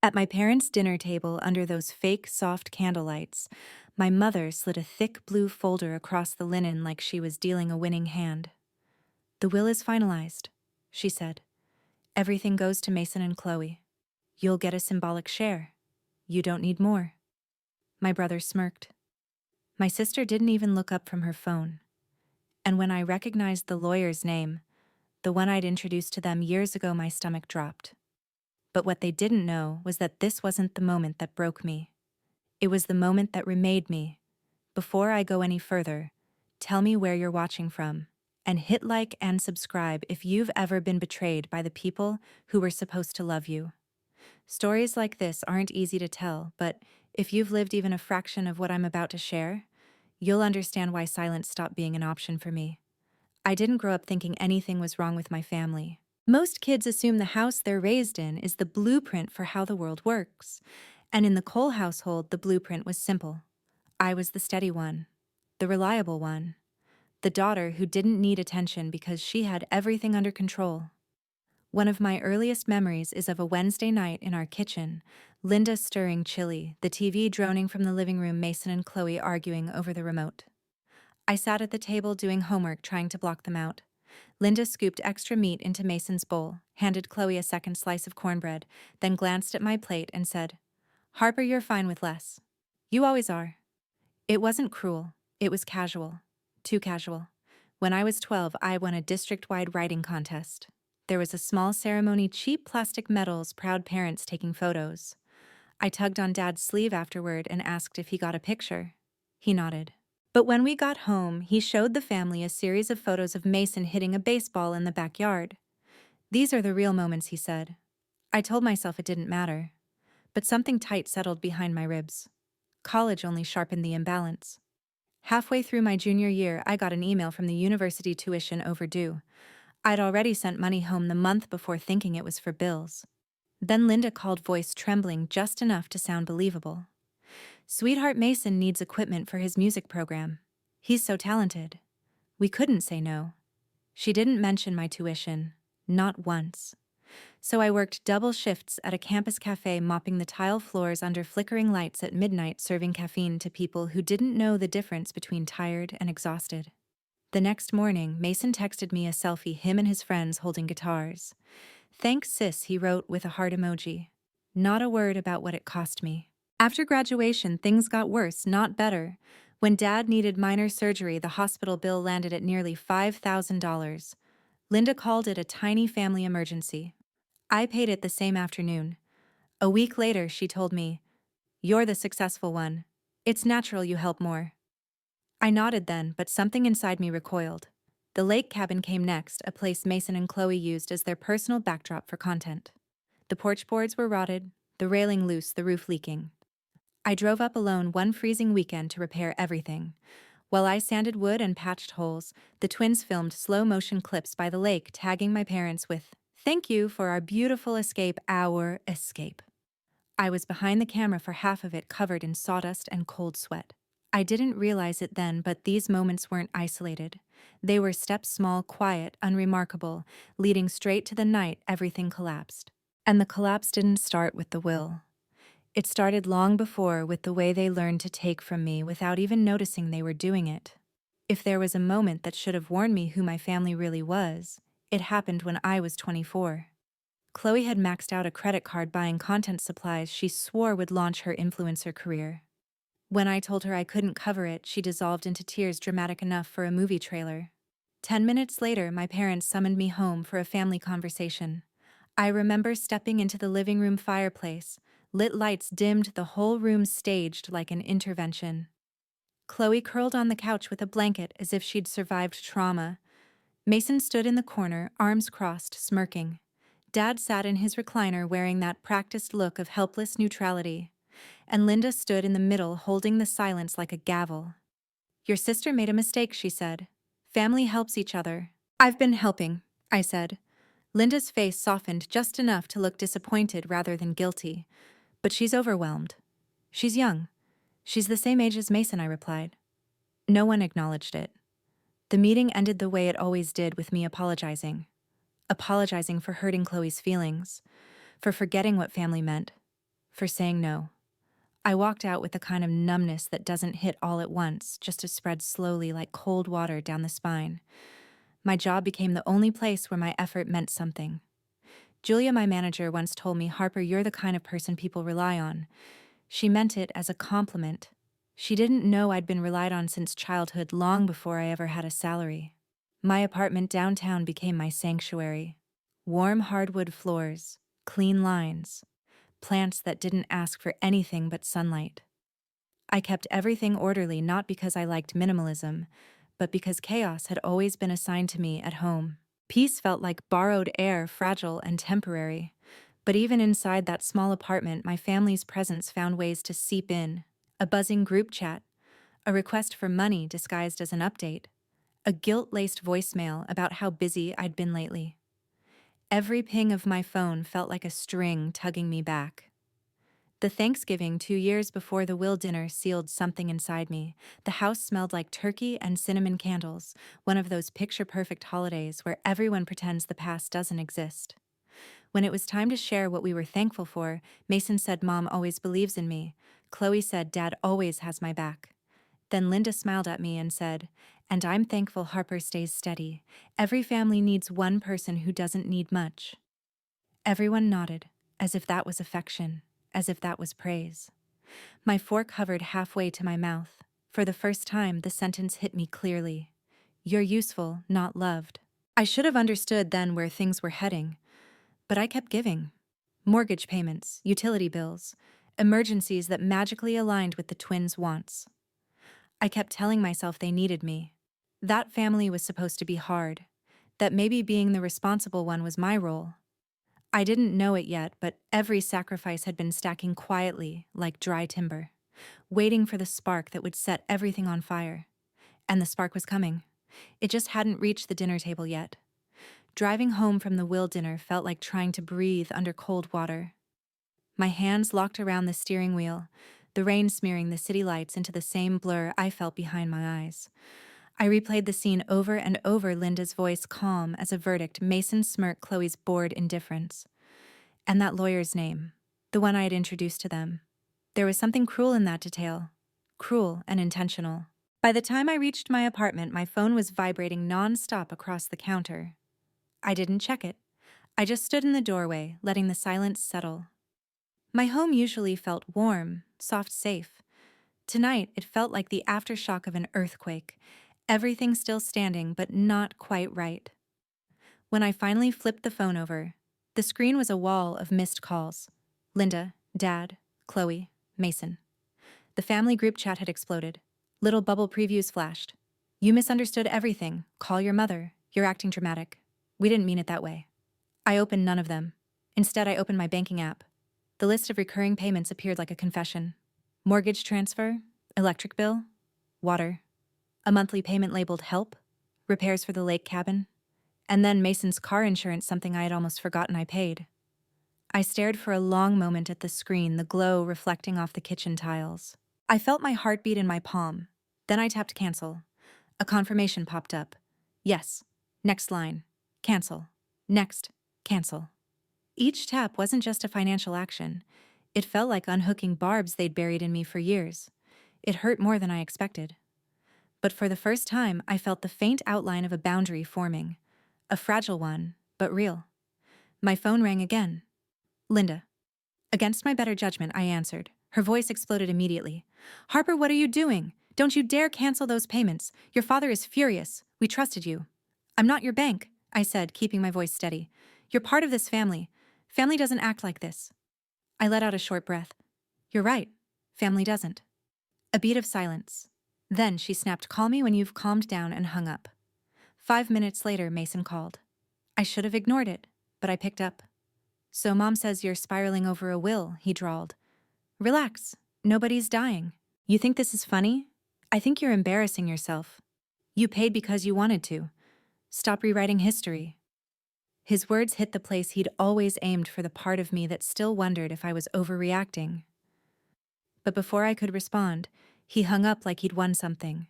At my parents' dinner table under those fake soft candlelights, my mother slid a thick blue folder across the linen like she was dealing a winning hand. "The will is finalized," she said. "Everything goes to Mason and Chloe. You'll get a symbolic share. You don't need more." My brother smirked. My sister didn't even look up from her phone. And when I recognized the lawyer's name, the one I'd introduced to them years ago, my stomach dropped. But what they didn't know was that this wasn't the moment that broke me. It was the moment that remade me. Before I go any further, tell me where you're watching from, and hit like and subscribe if you've ever been betrayed by the people who were supposed to love you. Stories like this aren't easy to tell, but if you've lived even a fraction of what I'm about to share, you'll understand why silence stopped being an option for me. I didn't grow up thinking anything was wrong with my family. Most kids assume the house they're raised in is the blueprint for how the world works. And in the Cole household, the blueprint was simple. I was the steady one, the reliable one, the daughter who didn't need attention because she had everything under control. One of my earliest memories is of a Wednesday night in our kitchen, Linda stirring chili, the TV droning from the living room, Mason and Chloe arguing over the remote. I sat at the table doing homework, trying to block them out. Linda scooped extra meat into Mason's bowl, handed Chloe a second slice of cornbread, then glanced at my plate and said, "Harper, you're fine with less. You always are." It wasn't cruel. It was casual. Too casual. When I was 12, I won a district-wide writing contest. There was a small ceremony, cheap plastic medals, proud parents taking photos. I tugged on Dad's sleeve afterward and asked if he got a picture. He nodded. But when we got home, he showed the family a series of photos of Mason hitting a baseball in the backyard. "These are the real moments," he said. I told myself it didn't matter. But something tight settled behind my ribs. College only sharpened the imbalance. Halfway through my junior year, I got an email from the university, tuition overdue. I'd already sent money home the month before, thinking it was for bills. Then Linda called, voice trembling just enough to sound believable. "Sweetheart, Mason needs equipment for his music program. He's so talented." We couldn't say no. She didn't mention my tuition, not once. So I worked double shifts at a campus cafe, mopping the tile floors under flickering lights at midnight, serving caffeine to people who didn't know the difference between tired and exhausted. The next morning, Mason texted me a selfie, him and his friends holding guitars. "Thanks, sis," he wrote with a heart emoji. Not a word about what it cost me. After graduation, things got worse, not better. When Dad needed minor surgery, the hospital bill landed at nearly $5,000. Linda called it a tiny family emergency. I paid it the same afternoon. A week later, she told me, "You're the successful one. It's natural you help more." I nodded then, but something inside me recoiled. The lake cabin came next, a place Mason and Chloe used as their personal backdrop for content. The porch boards were rotted, the railing loose, the roof leaking. I drove up alone one freezing weekend to repair everything. While I sanded wood and patched holes, the twins filmed slow-motion clips by the lake, tagging my parents with, "Thank you for our beautiful escape, our escape." I was behind the camera for half of it, covered in sawdust and cold sweat. I didn't realize it then, but these moments weren't isolated. They were steps, small, quiet, unremarkable, leading straight to the night everything collapsed. And the collapse didn't start with the will. It started long before, with the way they learned to take from me without even noticing they were doing it. If there was a moment that should have warned me who my family really was, it happened when I was 24. Chloe had maxed out a credit card buying content supplies she swore would launch her influencer career. When I told her I couldn't cover it, she dissolved into tears dramatic enough for a movie trailer. 10 minutes later, my parents summoned me home for a family conversation. I remember stepping into the living room fireplace. Lit lights dimmed the whole room, staged like an intervention. Chloe curled on the couch with a blanket as if she'd survived trauma. Mason stood in the corner, arms crossed, smirking. Dad sat in his recliner wearing that practiced look of helpless neutrality. And Linda stood in the middle, holding the silence like a gavel. "Your sister made a mistake," she said. "Family helps each other." "I've been helping," I said. Linda's face softened just enough to look disappointed rather than guilty. "But she's overwhelmed. She's young. She's the same age as Mason," I replied. No one acknowledged it. The meeting ended the way it always did, with me apologizing for hurting Chloe's feelings, for forgetting what family meant, for saying no. I walked out with the kind of numbness that doesn't hit all at once, just to spread slowly like cold water down the spine. My job became the only place where my effort meant something. Julia, my manager, once told me, "Harper, you're the kind of person people rely on." She meant it as a compliment. She didn't know I'd been relied on since childhood, long before I ever had a salary. My apartment downtown became my sanctuary. Warm hardwood floors, clean lines, plants that didn't ask for anything but sunlight. I kept everything orderly not because I liked minimalism, but because chaos had always been assigned to me at home. Peace felt like borrowed air, fragile and temporary. But even inside that small apartment, my family's presence found ways to seep in. A buzzing group chat, a request for money disguised as an update, a guilt-laced voicemail about how busy I'd been lately. Every ping of my phone felt like a string tugging me back. The Thanksgiving 2 years before the Will dinner sealed something inside me. The house smelled like turkey and cinnamon candles, one of those picture-perfect holidays where everyone pretends the past doesn't exist. When it was time to share what we were thankful for, Mason said, "Mom always believes in me." Chloe said, "Dad always has my back." Then Linda smiled at me and said, "And I'm thankful Harper stays steady. Every family needs one person who doesn't need much." Everyone nodded, as if that was affection, as if that was praise. My fork hovered halfway to my mouth. For the first time, the sentence hit me clearly. "You're useful, not loved." I should have understood then where things were heading, but I kept giving. Mortgage payments, utility bills, emergencies that magically aligned with the twins' wants. I kept telling myself they needed me. That family was supposed to be hard, that maybe being the responsible one was my role. I didn't know it yet, but every sacrifice had been stacking quietly, like dry timber, waiting for the spark that would set everything on fire. And the spark was coming. It just hadn't reached the dinner table yet. Driving home from the Will dinner felt like trying to breathe under cold water. My hands locked around the steering wheel, the rain smearing the city lights into the same blur I felt behind my eyes. I replayed the scene over and over, Linda's voice calm as a verdict, Mason's smirk, Chloe's bored indifference. And that lawyer's name, the one I had introduced to them. There was something cruel in that detail, cruel and intentional. By the time I reached my apartment, my phone was vibrating non-stop across the counter. I didn't check it. I just stood in the doorway, letting the silence settle. My home usually felt warm, soft, safe. Tonight, it felt like the aftershock of an earthquake. Everything still standing, but not quite right. When I finally flipped the phone over, the screen was a wall of missed calls. Linda, Dad, Chloe, Mason. The family group chat had exploded. Little bubble previews flashed. "You misunderstood everything. Call your mother. You're acting dramatic. We didn't mean it that way." I opened none of them. Instead, I opened my banking app. The list of recurring payments appeared like a confession. Mortgage transfer, electric bill, water, a monthly payment labeled help, repairs for the lake cabin, and then Mason's car insurance, something I had almost forgotten I paid. I stared for a long moment at the screen, the glow reflecting off the kitchen tiles. I felt my heartbeat in my palm. Then I tapped cancel. A confirmation popped up. Yes. Next line. Cancel. Next. Cancel. Each tap wasn't just a financial action. It felt like unhooking barbs they'd buried in me for years. It hurt more than I expected. But for the first time, I felt the faint outline of a boundary forming. A fragile one, but real. My phone rang again. Linda. Against my better judgment, I answered. Her voice exploded immediately. "Harper, what are you doing? Don't you dare cancel those payments. Your father is furious. We trusted you." "I'm not your bank," I said, keeping my voice steady. "You're part of this family. Family doesn't act like this." I let out a short breath. "You're right. Family doesn't." A beat of silence. Then she snapped, "Call me when you've calmed down," and hung up. 5 minutes later, Mason called. I should have ignored it, but I picked up. "So Mom says you're spiraling over a will," he drawled. "Relax. Nobody's dying. You think this is funny? I think you're embarrassing yourself. You paid because you wanted to. Stop rewriting history." His words hit the place he'd always aimed for, the part of me that still wondered if I was overreacting. But before I could respond, he hung up like he'd won something.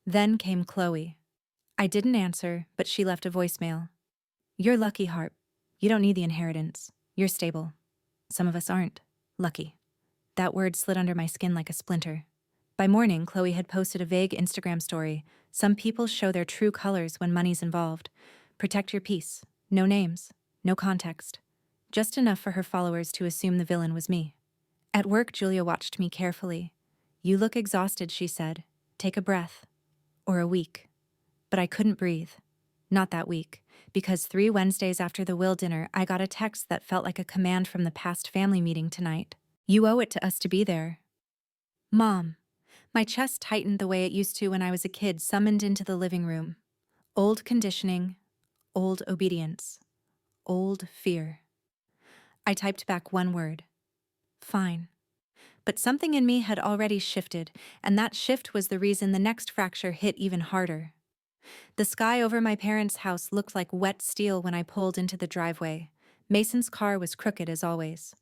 Then came Chloe. I didn't answer, but she left a voicemail. "You're lucky, Harp. You don't need the inheritance. You're stable. Some of us aren't." Lucky. That word slid under my skin like a splinter. By morning, Chloe had posted a vague Instagram story. Some people show their true colors when money's involved. Protect your peace. No names. No context. Just enough for her followers to assume the villain was me. At work, Julia watched me carefully. You look exhausted, she said. Take a breath. Or a week. But I couldn't breathe. Not that week. Because 3 Wednesdays after the will dinner, I got a text that felt like a command from the past family meeting tonight. You owe it to us to be there. Mom. My chest tightened the way it used to when I was a kid, summoned into the living room. Old conditioning, old obedience, old fear. I typed back one word. Fine. But something in me had already shifted, and that shift was the reason the next fracture hit even harder. The sky over my parents' house looked like wet steel when I pulled into the driveway. Mason's car was crooked as always.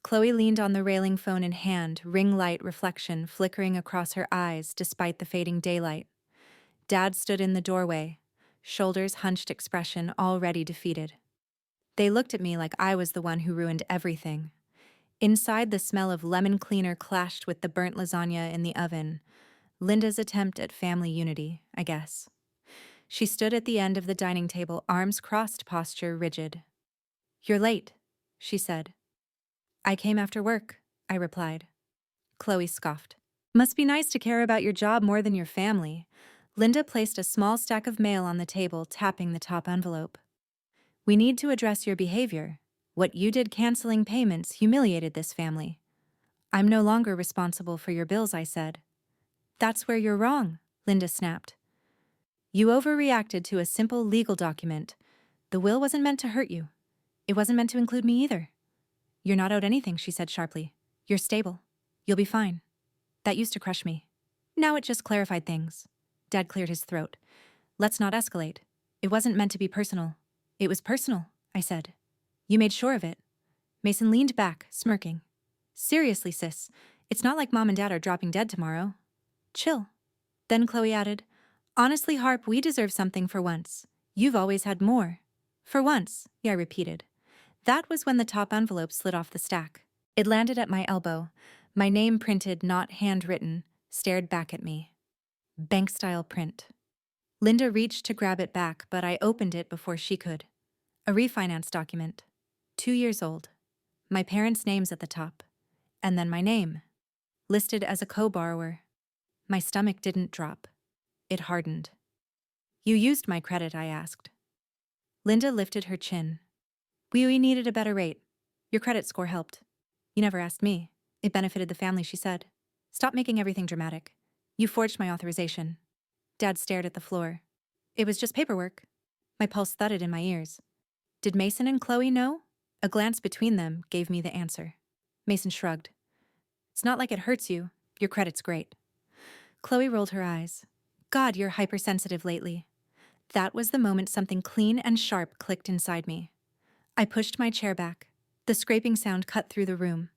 Chloe leaned on the railing, phone in hand, ring light reflection flickering across her eyes despite the fading daylight. Dad stood in the doorway, shoulders hunched, expression already defeated. They looked at me like I was the one who ruined everything. Inside, the smell of lemon cleaner clashed with the burnt lasagna in the oven. Linda's attempt at family unity, I guess. She stood at the end of the dining table, arms crossed, posture rigid. You're late, she said. I came after work, I replied. Chloe scoffed. Must be nice to care about your job more than your family. Linda placed a small stack of mail on the table, tapping the top envelope. We need to address your behavior. What you did canceling payments humiliated this family. I'm no longer responsible for your bills, I said. That's where you're wrong, Linda snapped. You overreacted to a simple legal document. The will wasn't meant to hurt you. It wasn't meant to include me either. You're not owed anything, she said sharply. You're stable. You'll be fine. That used to crush me. Now it just clarified things. Dad cleared his throat. Let's not escalate. It wasn't meant to be personal. It was personal, I said. You made sure of it. Mason leaned back, smirking. Seriously, sis, it's not like Mom and Dad are dropping dead tomorrow. Chill. Then Chloe added, honestly, Harp, we deserve something for once. You've always had more. For once, I repeated. That was when the top envelope slid off the stack. It landed at my elbow. My name, printed, not handwritten, stared back at me. Bank-style print. Linda reached to grab it back, but I opened it before she could. A refinance document. 2 years old. My parents' names at the top. And then my name. Listed as a co-borrower. My stomach didn't drop. It hardened. You used my credit, I asked. Linda lifted her chin. We needed a better rate. Your credit score helped. You never asked me. It benefited the family, she said. Stop making everything dramatic. You forged my authorization. Dad stared at the floor. It was just paperwork. My pulse thudded in my ears. Did Mason and Chloe know? A glance between them gave me the answer. Mason shrugged. It's not like it hurts you. Your credit's great. Chloe rolled her eyes. God, you're hypersensitive lately. That was the moment something clean and sharp clicked inside me. I pushed my chair back. The scraping sound cut through the room.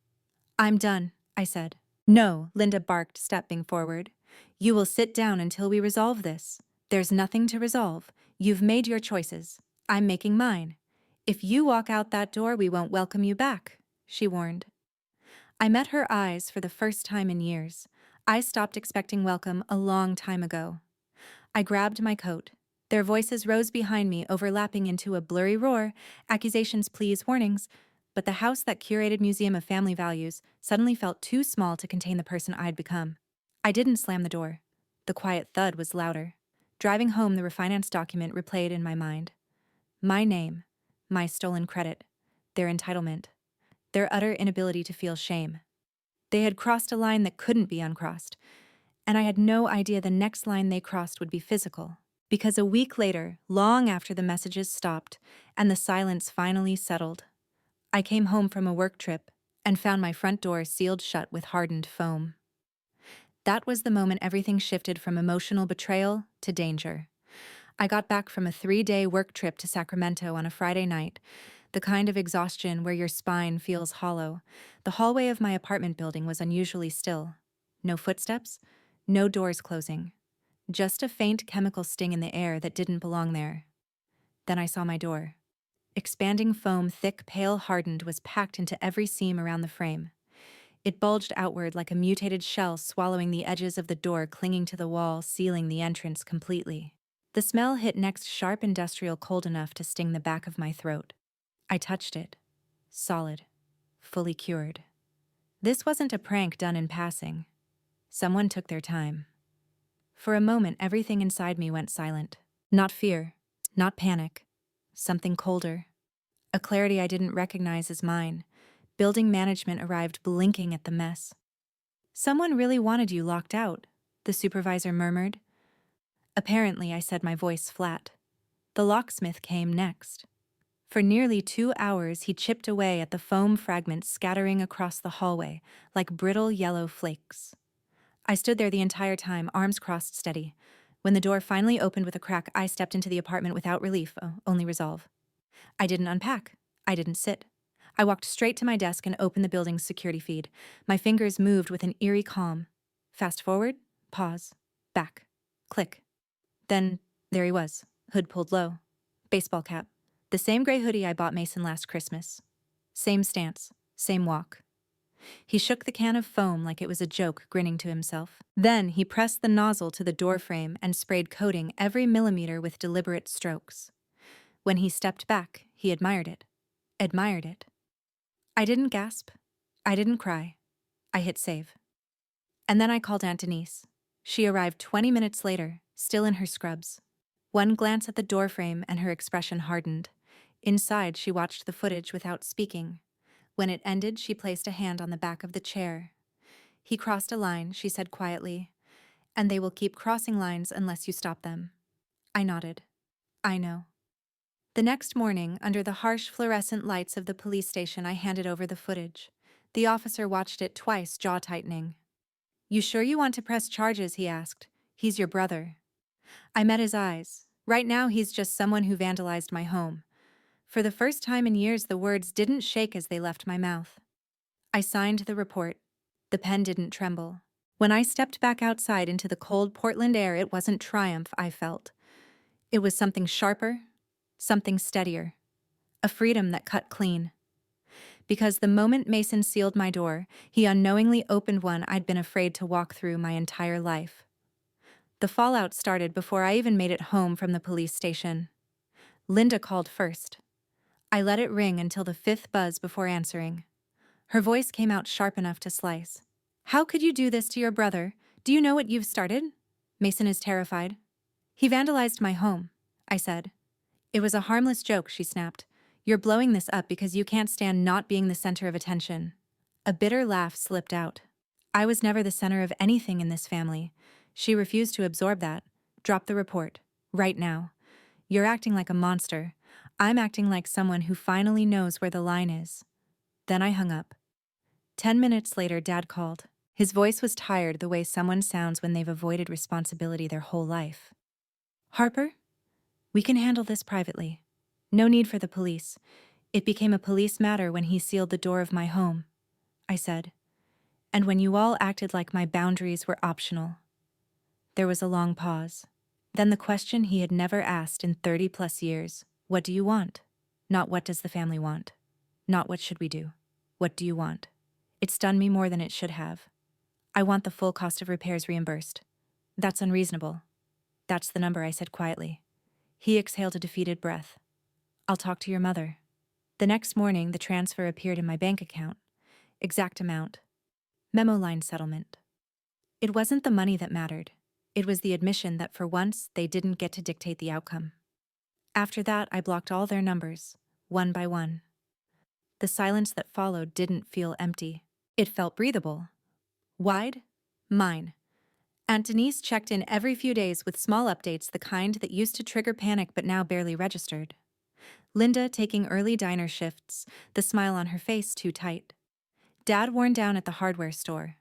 I'm done, I said. No, Linda barked, stepping forward. You will sit down until we resolve this. There's nothing to resolve. You've made your choices. I'm making mine. If you walk out that door, we won't welcome you back, she warned. I met her eyes for the first time in years. I stopped expecting welcome a long time ago. I grabbed my coat. Their voices rose behind me, overlapping into a blurry roar, accusations, pleas, warnings. But the house, that curated museum of family values, suddenly felt too small to contain the person I'd become. I didn't slam the door. The quiet thud was louder. Driving home, the refinance document replayed in my mind. My name, my stolen credit, their entitlement, their utter inability to feel shame. They had crossed a line that couldn't be uncrossed, and I had no idea the next line they crossed would be physical. Because a week later, long after the messages stopped and the silence finally settled, I came home from a work trip and found my front door sealed shut with hardened foam. That was the moment everything shifted from emotional betrayal to danger. I got back from a 3-day work trip to Sacramento on a Friday night, the kind of exhaustion where your spine feels hollow. The hallway of my apartment building was unusually still. No footsteps, no doors closing. Just a faint chemical sting in the air that didn't belong there. Then I saw my door. Expanding foam, thick, pale, hardened, was packed into every seam around the frame. It bulged outward like a mutated shell, swallowing the edges of the door, clinging to the wall, sealing the entrance completely. The smell hit next, sharp industrial, cold enough to sting the back of my throat. I touched it. Solid. Fully cured. This wasn't a prank done in passing. Someone took their time. For a moment, everything inside me went silent. Not fear. Not panic. Something colder. A clarity I didn't recognize as mine. Building management arrived, blinking at the mess. "Someone really wanted you locked out," the supervisor murmured. "Apparently," I said, my voice flat. The locksmith came next. For nearly 2 hours, he chipped away at the foam fragments scattering across the hallway, like brittle yellow flakes. I stood there the entire time, arms crossed, steady. When the door finally opened with a crack, I stepped into the apartment without relief, only resolve. I didn't unpack. I didn't sit. I walked straight to my desk and opened the building's security feed. My fingers moved with an eerie calm. Fast forward, pause, back, click. Then, there he was, hood pulled low. Baseball cap. The same gray hoodie I bought Mason last Christmas. Same stance, same walk. He shook the can of foam like it was a joke, grinning to himself. Then he pressed the nozzle to the doorframe and sprayed, coating every millimeter with deliberate strokes. When he stepped back, he admired it. Admired it. I didn't gasp. I didn't cry. I hit save. And then I called Aunt Denise. She arrived 20 minutes later, still in her scrubs. One glance at the doorframe and her expression hardened. Inside, she watched the footage without speaking. When it ended, she placed a hand on the back of the chair. "He crossed a line," she said quietly, "and they will keep crossing lines unless you stop them." I nodded. I know. The next morning, under the harsh fluorescent lights of the police station, I handed over the footage. The officer watched it twice, jaw tightening. "You sure you want to press charges?" he asked. "He's your brother." I met his eyes. Right now, he's just someone who vandalized my home. For the first time in years, the words didn't shake as they left my mouth. I signed the report. The pen didn't tremble. When I stepped back outside into the cold Portland air, it wasn't triumph I felt. It was something sharper, something steadier. A freedom that cut clean. Because the moment Mason sealed my door, he unknowingly opened one I'd been afraid to walk through my entire life. The fallout started before I even made it home from the police station. Linda called first. I let it ring until the 5th buzz before answering. Her voice came out sharp enough to slice. "How could you do this to your brother? Do you know what you've started?" "Mason is terrified." "He vandalized my home," I said. "It was a harmless joke," she snapped. "You're blowing this up because you can't stand not being the center of attention." A bitter laugh slipped out. I was never the center of anything in this family. She refused to absorb that. "Drop the report. Right now. You're acting like a monster. I'm acting like someone who finally knows where the line is." Then I hung up. 10 minutes later, Dad called. His voice was tired, the way someone sounds when they've avoided responsibility their whole life. "Harper, we can handle this privately. No need for the police. It became a police matter when he sealed the door of my home," I said. "And when you all acted like my boundaries were optional." There was a long pause. Then the question he had never asked in 30+ years. "What do you want?" Not "what does the family want?" Not "what should we do?" "What do you want?" It stunned me more than it should have. "I want the full cost of repairs reimbursed." "That's unreasonable." "That's the number," I said quietly. He exhaled a defeated breath. "I'll talk to your mother." The next morning, the transfer appeared in my bank account. Exact amount. Memo line settlement. It wasn't the money that mattered. It was the admission that for once, they didn't get to dictate the outcome. After that, I blocked all their numbers, one by one. The silence that followed didn't feel empty. It felt breathable. Wide. Mine. Aunt Denise checked in every few days with small updates, the kind that used to trigger panic but now barely registered. Linda taking early diner shifts, the smile on her face too tight. Dad worn down at the hardware store.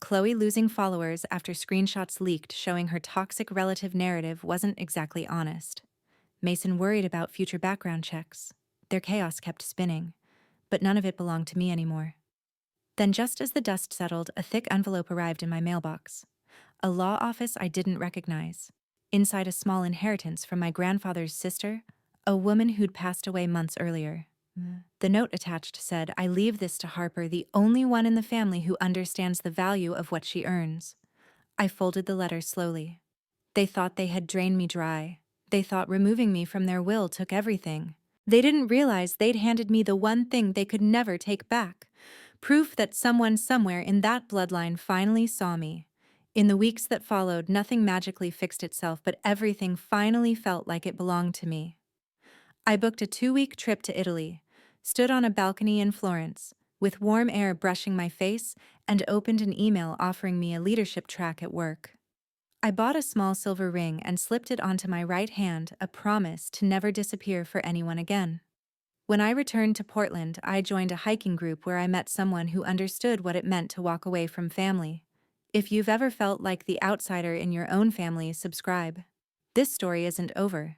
Chloe losing followers after screenshots leaked showing her toxic relative narrative wasn't exactly honest. Mason worried about future background checks. Their chaos kept spinning, but none of it belonged to me anymore. Then, just as the dust settled, a thick envelope arrived in my mailbox. A law office I didn't recognize. Inside, a small inheritance from my grandfather's sister, a woman who'd passed away months earlier. The note attached said, "I leave this to Harper, the only one in the family who understands the value of what she earns." I folded the letter slowly. They thought they had drained me dry. They thought removing me from their will took everything. They didn't realize they'd handed me the one thing they could never take back. Proof that someone somewhere in that bloodline finally saw me. In the weeks that followed, nothing magically fixed itself, but everything finally felt like it belonged to me. I booked a 2-week trip to Italy, stood on a balcony in Florence, with warm air brushing my face, and opened an email offering me a leadership track at work. I bought a small silver ring and slipped it onto my right hand, a promise to never disappear for anyone again. When I returned to Portland, I joined a hiking group where I met someone who understood what it meant to walk away from family. If you've ever felt like the outsider in your own family, subscribe. This story isn't over.